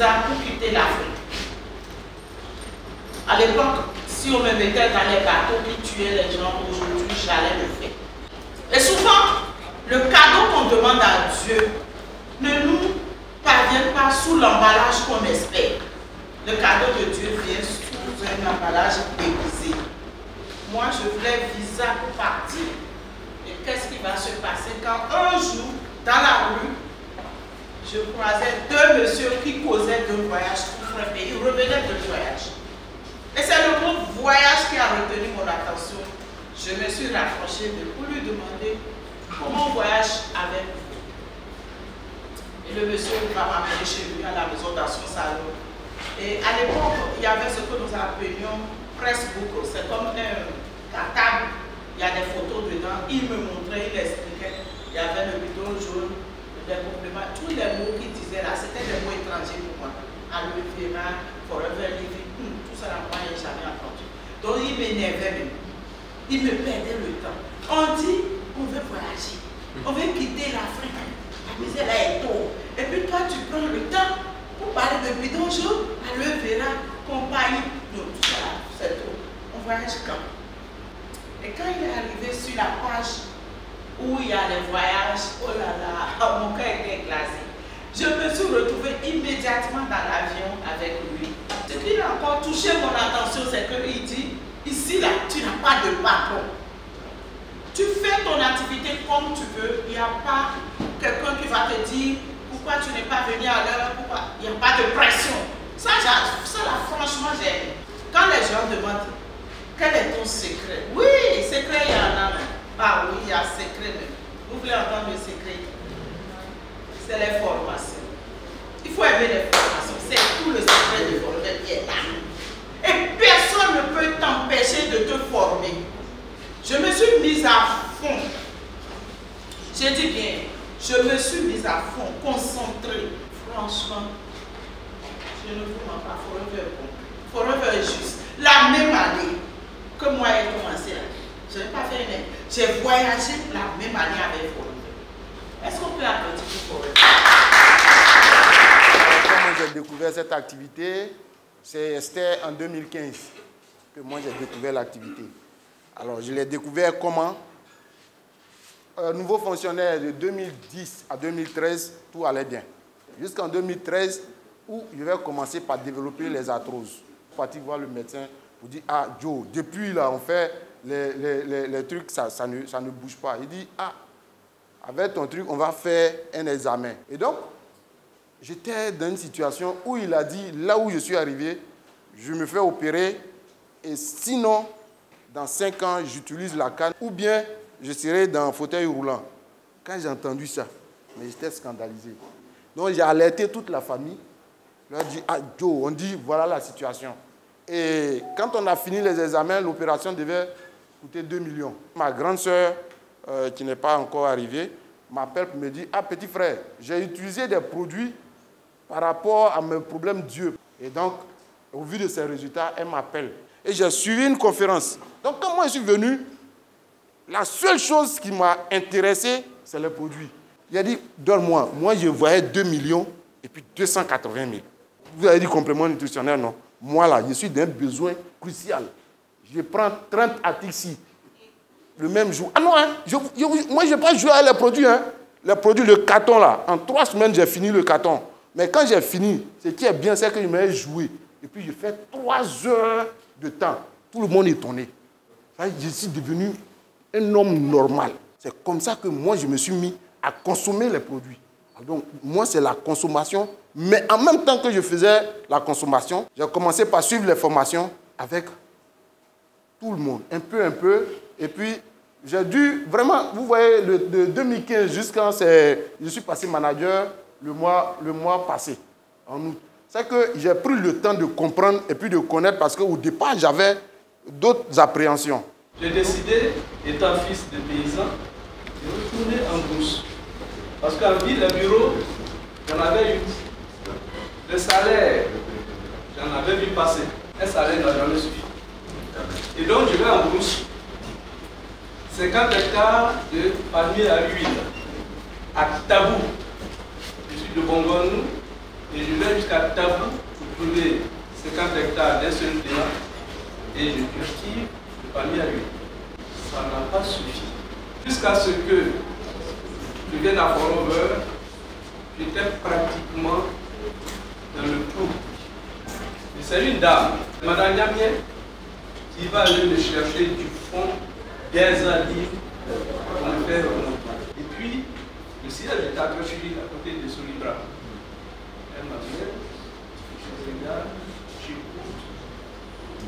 visa pour quitter l'Afrique. À l'époque, si on me mettait dans les bateaux qui tuaient les gens, aujourd'hui, j'allais le faire. Et souvent, le cadeau qu'on demande à Dieu ne nous parvient pas sous l'emballage qu'on espère. Le cadeau de Dieu vient sous un emballage déguisé. Moi, je voulais visa pour partir. Et qu'est-ce qui va se passer quand un jour, dans la rue, je croisais deux messieurs qui causaient d'un voyage pour un pays, ils revenaient de voyage. Et c'est le mot voyage qui a retenu mon attention. Je me suis rapprochée pour lui demander comment on voyage avec vous. Et le monsieur va m'amener chez lui à la maison dans son salon. Et à l'époque, il y avait ce que nous appelions pressbook. C'est comme la table, il y a des photos dedans. Il me montrait, il expliquait. Il y avait le bidon jaune, des compléments. Tous les mots qu'il disait là, c'était des mots étrangers pour moi. Aloe vera, forever living, tout ça là, moi, je n'ai jamais entendu. Donc il m'énervait même. Il me perdait le temps. On dit, on veut voyager. On veut quitter l'Afrique. La misère là est tôt. Et puis toi, tu prends le temps pour parler de bidon jaune, aloe vera, compagnie. Non, tout ça là, c'est trop. On voyage quand? Et quand il est arrivé sur la page où il y a les voyages, oh là là, mon cœur était glacé. Je me suis retrouvée immédiatement dans l'avion avec lui. Ce qui a encore touché mon attention, c'est qu'il dit, ici là, tu n'as pas de patron. Tu fais ton activité comme tu veux, il n'y a pas quelqu'un qui va te dire pourquoi tu n'es pas venu à l'heure, pourquoi il n'y a pas de pression. Ça là, franchement, j'aime. Quand les gens demandent, quel est ton secret? Oui, secret, il y en a. Ah oui, il y a secret même. Vous voulez entendre le secret? C'est les formations. Il faut aimer les formations. C'est tout le secret de former qui est là. Et personne ne peut t'empêcher de te former. Je me suis mise à fond. J'ai dit bien, je me suis mise à fond, concentrée. Franchement, je ne vous mens pas, Forever est juste. La même année que moi j'ai commencé là, je n'ai pas fait une année. J'ai voyagé la même année avec Forever. Est-ce qu'on peut applaudir pour Forever? Comment j'ai découvert cette activité, c'était en 2015 que moi j'ai découvert l'activité. Alors je l'ai découvert comment? Nouveau fonctionnaire de 2010 à 2013, tout allait bien. Jusqu'en 2013, où je vais commencer par développer les arthroses. Je suis parti voir le médecin pour dire, ah Joe, depuis là on fait les trucs, ça ne bouge pas. Il dit, ah, avec ton truc, on va faire un examen. Et donc, j'étais dans une situation où il a dit, là où je suis arrivé, je me fais opérer et sinon, dans 5 ans, j'utilise la canne ou bien je serai dans un fauteuil roulant. Quand j'ai entendu ça, mais j'étais scandalisé. Donc j'ai alerté toute la famille. Je leur ai dit, ah Joe, on dit, voilà la situation. Et quand on a fini les examens, l'opération devait coûter 2 millions. Ma grande sœur, qui n'est pas encore arrivée, m'appelle pour me dire, ah petit frère, j'ai utilisé des produits par rapport à mes problèmes d'yeux. Et donc, au vu de ces résultats, elle m'appelle. Et j'ai suivi une conférence. Donc quand moi je suis venu, la seule chose qui m'a intéressé, c'est les produits. Il a dit, donne-moi. Moi, je voyais 2 millions et puis 280 000. Vous avez dit complément nutritionnel, non? Moi, là, je suis d'un besoin crucial. Je prends 30 articles le même jour. Ah non, hein, moi, je n'ai pas joué avec les produits. Hein. Les produits, le carton, là. En 3 semaines, j'ai fini le carton. Mais quand j'ai fini, ce qui est bien, c'est que je m'ai joué. Et puis, je fais 3 heures de temps. Tout le monde est étonné. Je suis devenu un homme normal. C'est comme ça que moi, je me suis mis à consommer les produits. Donc, moi, c'est la consommation. Mais en même temps que je faisais la consommation, j'ai commencé par suivre les formations avec tout le monde, un peu. Et puis, j'ai dû vraiment, vous voyez, de 2015 jusqu'à je suis passé manager le mois passé, en août. C'est que j'ai pris le temps de comprendre et puis de connaître parce qu'au départ, j'avais d'autres appréhensions. J'ai décidé, étant fils de paysan, de retourner en brousse. Parce qu'en ville, le bureau, j'en avais eu. Le salaire, j'en avais vu passer. Un salaire n'a jamais suffi. Et donc, je vais en brousse. 50 hectares de palmiers à huile, à Tabou. Je suis de Bongonou. Et je vais jusqu'à Tabou pour trouver 50 hectares d'un seul terrain et je cultive le palmier à huile. Ça n'a pas suffi. Jusqu'à ce que je vienne à Forever, j'étais pratiquement dans le trou. Et c'est une dame, Madame Yamien, qui va aller me chercher du fond des alives pour me faire remonter. Et puis, le siège est à Trochili, à côté de Solibra. Elle m'amène, je regarde, j'écoute,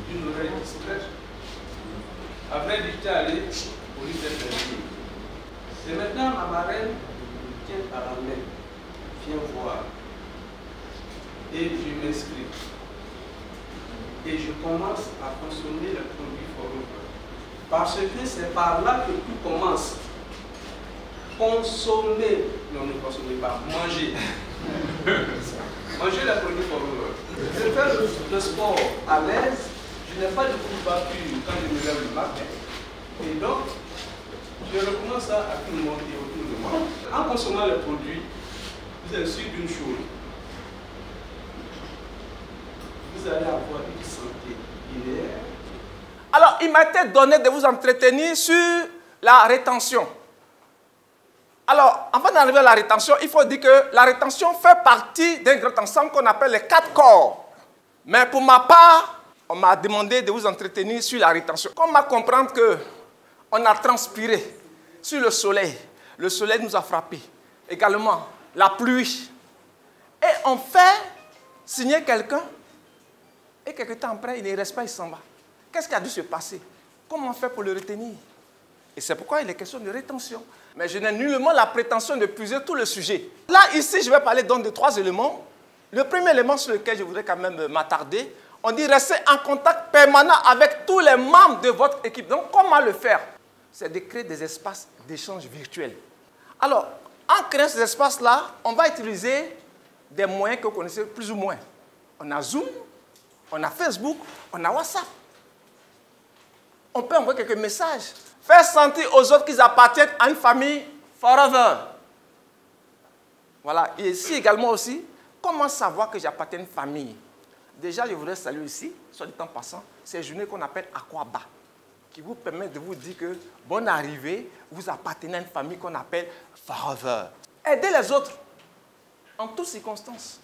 d'une oreille distraite. Après, j'étais allé au lycée fermier. Et maintenant, ma marraine me tient par la main. Viens voir. Et je m'inscris. Et je commence à consommer le produit Forever. Parce que c'est par là que tout commence. Consommer. Non, ne consommez pas. Manger. Manger les produits Forever. Je fais le sport à l'aise. Je n'ai pas de courbature quand je me lève le matin. Et donc, je recommence à tout monter autour de moi. En consommant les produits, vous êtes sûr d'une chose. Vous allez avoir une santé linéaire. Alors, il m'a été donné de vous entretenir sur la rétention. Alors, avant d'arriver à la rétention, il faut dire que la rétention fait partie d'un grand ensemble qu'on appelle les 4 corps. Mais pour ma part, on m'a demandé de vous entretenir sur la rétention. Comment comprendre qu'on a transpiré sur le soleil. Le soleil nous a frappé. Également, la pluie. Et on fait signer quelqu'un. Et quelque temps après, il ne reste pas, il s'en va. Qu'est-ce qui a dû se passer? Comment on fait pour le retenir? Et c'est pourquoi il est question de rétention. Mais je n'ai nullement la prétention de puiser tout le sujet. Là, ici, je vais parler donc de 3 éléments. Le premier élément sur lequel je voudrais quand même m'attarder, on dit rester en contact permanent avec tous les membres de votre équipe. Donc, comment le faire? C'est de créer des espaces d'échange virtuels. Alors, en créant ces espaces-là, on va utiliser des moyens que vous connaissez plus ou moins. On a Zoom, on a Facebook, on a WhatsApp. On peut envoyer quelques messages. Faire sentir aux autres qu'ils appartiennent à une famille forever. Voilà. Et ici également aussi, comment savoir que j'appartiens à une famille? Déjà, je voudrais saluer ici, soit du temps passant, ces journées qu'on appelle Aquaba, qui vous permet de vous dire que, bonne arrivée, vous appartenez à une famille qu'on appelle forever. Aidez les autres, en toutes circonstances.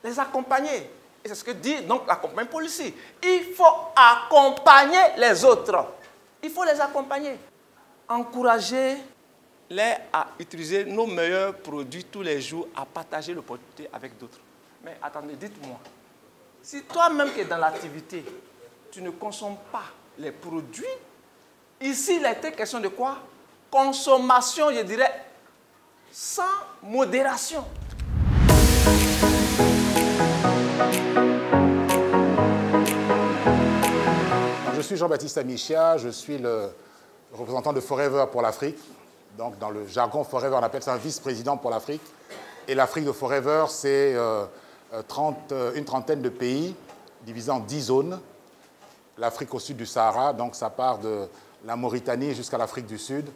Les accompagner. Et c'est ce que dit donc l'accompagnement policier. Il faut accompagner les autres. Il faut les accompagner. Encouragez-les à utiliser nos meilleurs produits tous les jours, à partager l'opportunité avec d'autres. Mais attendez, dites-moi, si toi-même qui es dans l'activité, tu ne consommes pas les produits, ici il était question de quoi? Consommation, je dirais, sans modération. Je suis Jean-Baptiste Amichia, je suis le représentant de Forever pour l'Afrique. Donc dans le jargon Forever, on appelle ça un vice-président pour l'Afrique. Et l'Afrique de Forever, c'est une trentaine de pays divisés en 10 zones. L'Afrique au sud du Sahara, donc ça part de la Mauritanie jusqu'à l'Afrique du Sud.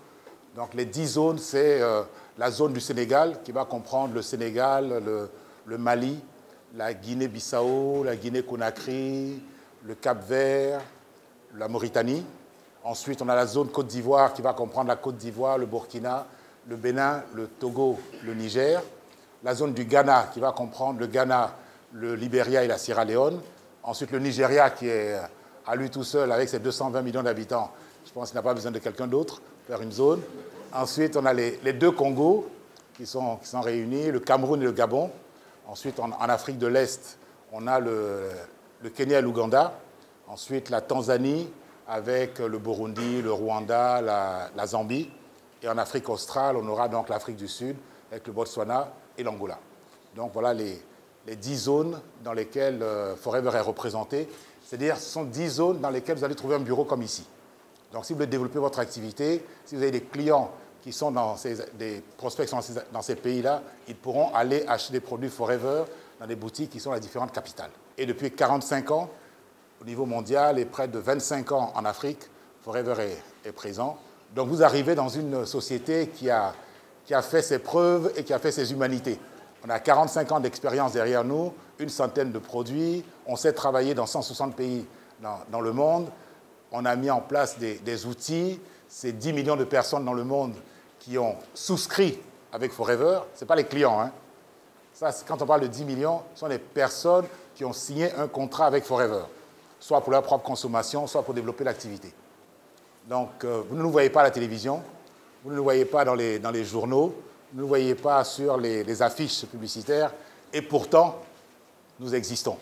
Donc les 10 zones, c'est la zone du Sénégal qui va comprendre le Sénégal, le Mali, la Guinée-Bissau, la Guinée-Conakry, le Cap-Vert, la Mauritanie. Ensuite, on a la zone Côte d'Ivoire qui va comprendre la Côte d'Ivoire, le Burkina, le Bénin, le Togo, le Niger. La zone du Ghana qui va comprendre le Ghana, le Libéria et la Sierra Leone. Ensuite, le Nigeria qui est à lui tout seul avec ses 220 millions d'habitants. Je pense qu'il n'a pas besoin de quelqu'un d'autre pour faire une zone. Ensuite, on a les 2 Congos qui sont réunis, le Cameroun et le Gabon. Ensuite, en Afrique de l'Est, on a le Kenya et l'Ouganda. Ensuite, la Tanzanie avec le Burundi, le Rwanda, la Zambie. Et en Afrique australe, on aura donc l'Afrique du Sud avec le Botswana et l'Angola. Donc voilà les 10 zones dans lesquelles Forever est représenté. C'est-à-dire ce sont 10 zones dans lesquelles vous allez trouver un bureau comme ici. Donc si vous voulez développer votre activité, si vous avez des clients qui sont des prospects qui sont dans ces pays-là, ils pourront aller acheter des produits Forever dans des boutiques qui sont dans les différentes capitales. Et depuis 45 ans, au niveau mondial et près de 25 ans en Afrique, Forever est présent. Donc vous arrivez dans une société qui a fait ses preuves et qui a fait ses humanités. On a 45 ans d'expérience derrière nous, une centaine de produits. On sait travailler dans 160 pays dans le monde. On a mis en place des outils. C'est 10 millions de personnes dans le monde qui ont souscrit avec Forever. Ce n'est pas les clients. Hein. Ça, quand on parle de 10 millions, ce sont les personnes qui ont signé un contrat avec Forever, soit pour leur propre consommation, soit pour développer l'activité. Donc, vous ne nous voyez pas à la télévision, vous ne nous voyez pas dans les journaux, vous ne nous voyez pas sur les affiches publicitaires, et pourtant, nous existons.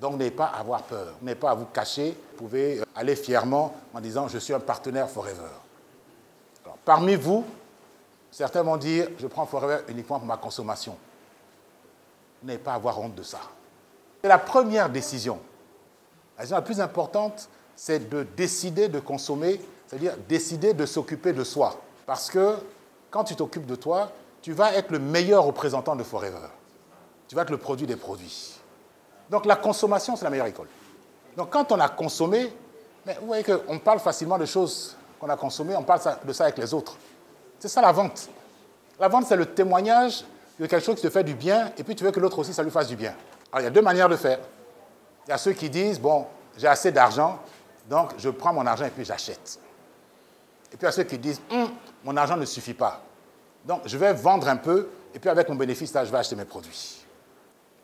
Donc, n'ayez pas à avoir peur, n'ayez pas à vous cacher, vous pouvez aller fièrement en disant « je suis un partenaire Forever ». Alors, parmi vous, certains vont dire « je prends Forever uniquement pour ma consommation ». N'ayez pas à avoir honte de ça. C'est la première décision. La décision la plus importante, c'est de décider de consommer, c'est-à-dire décider de s'occuper de soi. Parce que quand tu t'occupes de toi, tu vas être le meilleur représentant de Forever. Tu vas être le produit des produits. Donc la consommation, c'est la meilleure école. Donc quand on a consommé, mais vous voyez qu'on parle facilement de choses qu'on a consommées, on parle de ça avec les autres. C'est ça la vente. La vente, c'est le témoignage de quelque chose qui te fait du bien, et puis tu veux que l'autre aussi, ça lui fasse du bien. Alors, il y a deux manières de faire. Il y a ceux qui disent, bon, j'ai assez d'argent, donc je prends mon argent et puis j'achète. Et puis il y a ceux qui disent, mon argent ne suffit pas. Donc, je vais vendre un peu, et puis avec mon bénéfice, là, je vais acheter mes produits.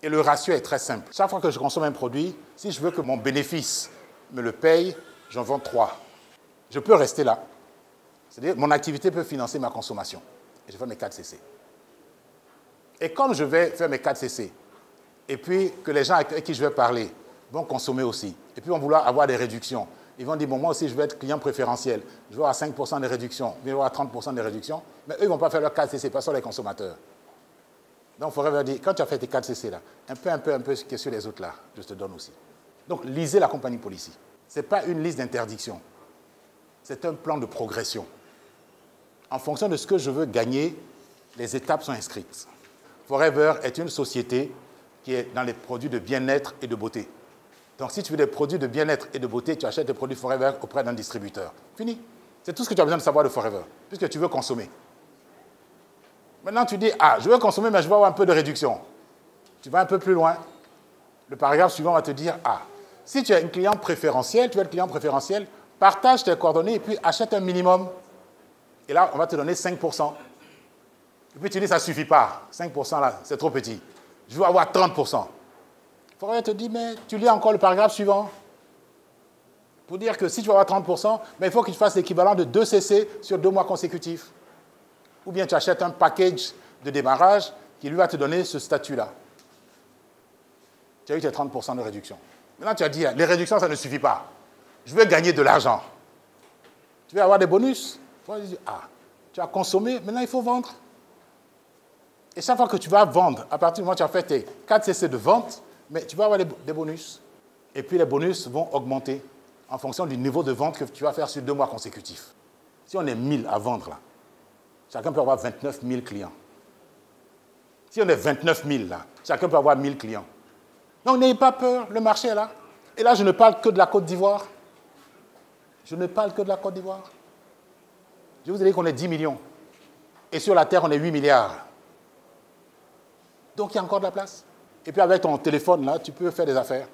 Et le ratio est très simple. Chaque fois que je consomme un produit, si je veux que mon bénéfice me le paye, j'en vends 3. Je peux rester là. C'est-à-dire, mon activité peut financer ma consommation. Et je fais mes 4 CC. Et comme je vais faire mes 4 CC, et puis que les gens avec qui je vais parler vont consommer aussi, et puis vont vouloir avoir des réductions, ils vont dire, bon, moi aussi, je vais être client préférentiel, je vais avoir 5% de réduction, je vais avoir 30% de réduction, mais eux, ils ne vont pas faire leurs 4 CC, pas sur les consommateurs. Donc, il faudrait dire, quand tu as fait tes 4 CC là, un peu ce qui est sur les autres là, je te donne aussi. Donc, lisez la compagnie policy. Ce n'est pas une liste d'interdictions, c'est un plan de progression. En fonction de ce que je veux gagner, les étapes sont inscrites. Forever est une société qui est dans les produits de bien-être et de beauté. Donc, si tu veux des produits de bien-être et de beauté, tu achètes des produits Forever auprès d'un distributeur. Fini. C'est tout ce que tu as besoin de savoir de Forever, puisque tu veux consommer. Maintenant, tu dis, je veux consommer, mais je veux avoir un peu de réduction. Tu vas un peu plus loin. Le paragraphe suivant va te dire, si tu es un client préférentiel, partage tes coordonnées et puis achète un minimum. Et là, on va te donner 5%. Et puis tu dis, ça ne suffit pas. 5% là, c'est trop petit. Je veux avoir 30%. Il faudrait te dire, mais tu lis encore le paragraphe suivant. Pour dire que si tu veux avoir 30%, mais il faut que tu fasses l'équivalent de 2 CC sur 2 mois consécutifs. Ou bien tu achètes un package de démarrage qui lui va te donner ce statut-là. Tu as eu tes 30% de réduction. Maintenant, tu as dit, les réductions, ça ne suffit pas. Je veux gagner de l'argent. Tu veux avoir des bonus. Il faut dire, tu as consommé, maintenant il faut vendre. Et chaque fois que tu vas vendre, à partir du moment où tu as fait tes 4 CC de vente, mais tu vas avoir des bonus. Et puis les bonus vont augmenter en fonction du niveau de vente que tu vas faire sur 2 mois consécutifs. Si on est 1000 à vendre, là, chacun peut avoir 29 000 clients. Si on est 29 000, là, chacun peut avoir 1000 clients. Donc n'ayez pas peur, le marché est là. Et là, je ne parle que de la Côte d'Ivoire. Je ne parle que de la Côte d'Ivoire. Je vous ai dit qu'on est 10 millions. Et sur la Terre, on est 8 milliards. Donc il y a encore de la place. Et puis avec ton téléphone, là, tu peux faire des affaires.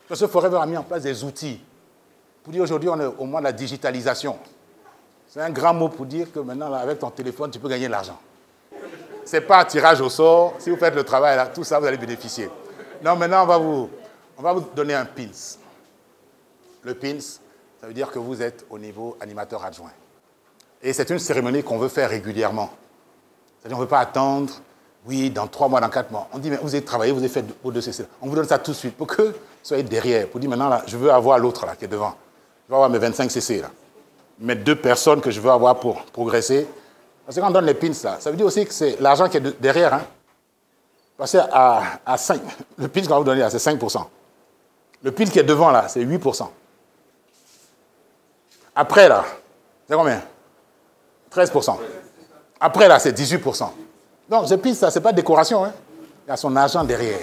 Parce que Forever a mis en place des outils. Pour dire aujourd'hui, on est au moins de la digitalisation. C'est un grand mot pour dire que maintenant, là, avec ton téléphone, tu peux gagner de l'argent. Ce n'est pas un tirage au sort. Si vous faites le travail, là, tout ça, vous allez bénéficier. Non, maintenant, on va vous donner un pins. Le pins, ça veut dire que vous êtes au niveau animateur adjoint. Et c'est une cérémonie qu'on veut faire régulièrement. C'est-à-dire qu'on ne veut pas attendre, oui, dans 3 mois, dans 4 mois. On dit, mais vous avez travaillé, vous avez fait vos 2 CC. On vous donne ça tout de suite pour que vous soyez derrière. Pour dire, maintenant, là, je veux avoir l'autre là qui est devant. Je veux avoir mes 25 CC là. Mes 2 personnes que je veux avoir pour progresser. Parce que quand on donne les pins là, ça veut dire aussi que c'est l'argent qui est derrière. Hein. Passez à 5. Le pin qu'on va vous donner là, c'est 5%. Le pin qui est devant là, c'est 8%. Après là, c'est combien? 13%. Après là, c'est 18%. Donc ce pin, ça, ce n'est pas décoration. Hein. Il y a son argent derrière.